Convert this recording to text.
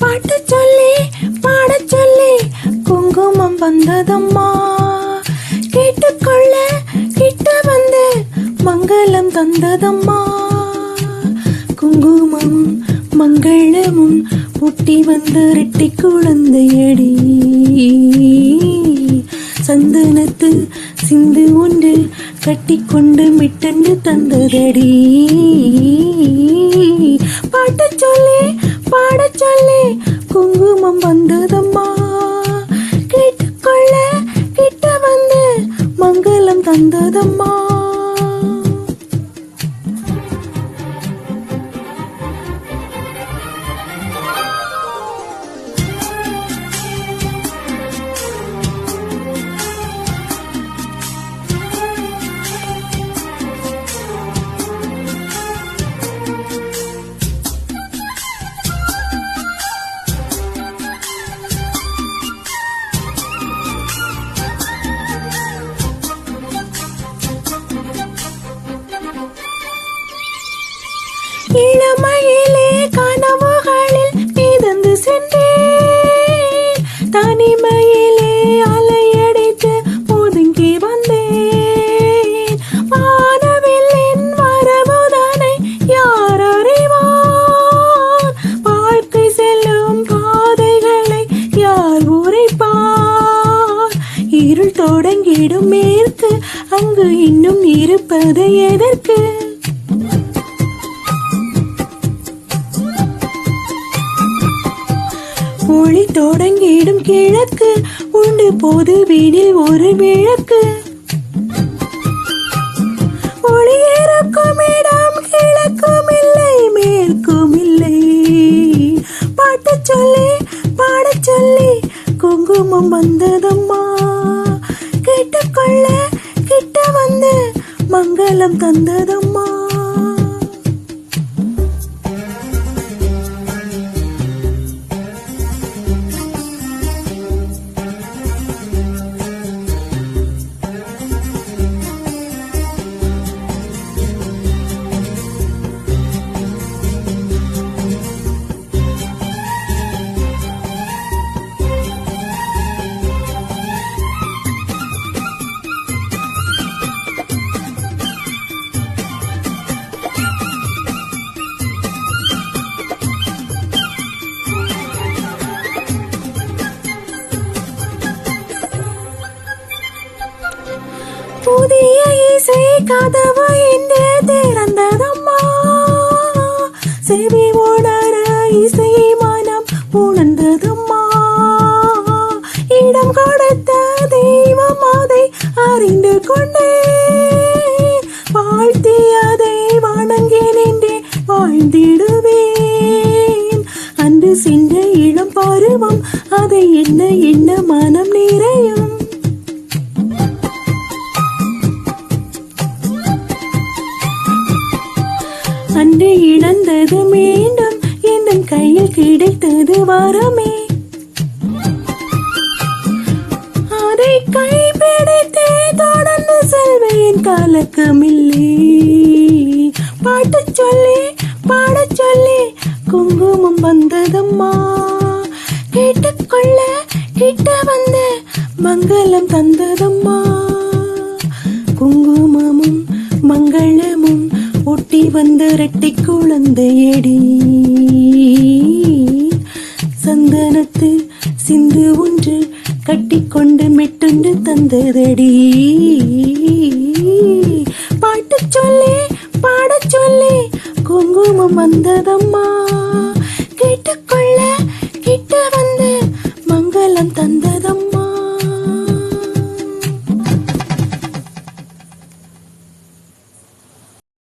பாட்டு சொல்லி பாட சொல்லி குங்குமம் வந்ததம்மா, கேட்டுக்கொள்ள கிட்ட வந்து மங்களம் தந்ததம்மா. குங்குமம் மங்களமும் புட்டி வந்து ரெட்டி குழந்தையடி, சந்தனத்து சிந்து ஒன்று கட்டிக்கொண்டு மிட்டண்டு தந்ததடி. பாட்டு சொல்லி பாட சொல்லி குங்குமம் வந்ததம்மா, கேட்டுக்கொள்ள கிட்ட வந்து மங்களம் தந்ததம்மா. இளமையிலே கனவுகளில் மிதந்து சென்றேன், தனிமையிலே அலையடித்து ஒதுங்கி வந்தேன். வானவில்லின் வரவுதனை யார் அறிவார், வாழ்க்கை செல்லும் பாதைகளை யார் உரைப்பார். இருள் தொடங்கிடும் மேற்கு, அங்கு இன்னும் இருப்பது எதற்கு? ஒளி தொடங்கிடும் கிழக்கு, உண்டு போது வீணில் ஒரு விளக்கு. ஒளி இருக்கும் இடம் கிழக்கும் இல்லை மேற்கும் இல்லை. பாட்டு சொல்லி பாட சொல்லி குங்குமம் வந்ததம்மா, கேட்டுக்கொள்ள கிட்ட வந்து மங்களம் தந்ததம்மா. புதிய இசை கதவு என்று திறந்ததம்மா, செவி உணர இசை மனம் உணர்ந்ததம்மா. இடம் கொடுத்த தெய்வம் அதை அறிந்து கொண்டே, வாழ்த்தியதை வணங்கி நின்றே வாழ்ந்திடுவேன். அன்று சென்ற இளம் பருவம், அதை என்ன என்ன மனம் நிறையும். அன்று இழந்தது மீண்டும் என் கையில் கிடைத்தது வரமே, அதை கைப்பிடித்தே தொடர்ந்து செல்வேன் கலக்கமில்லை. பாட்டு சொல்லி பாட சொல்லி குங்குமம் வந்ததம்மா, கேட்டுக்கொள்ள கிட்ட வந்து மங்களம் தந்ததம்மா. குங்குமமும் மங்களமும் ஒட்டி வந்த ரெட்டி குழந்தையடி, சந்தனத்து சிந்து ஒன்று கட்டிக்கொண்டு மெட்டுண்டு தந்ததடி. பாட்டு சொல்லி பாட சொல்லி குங்குமம் வந்ததம்மா.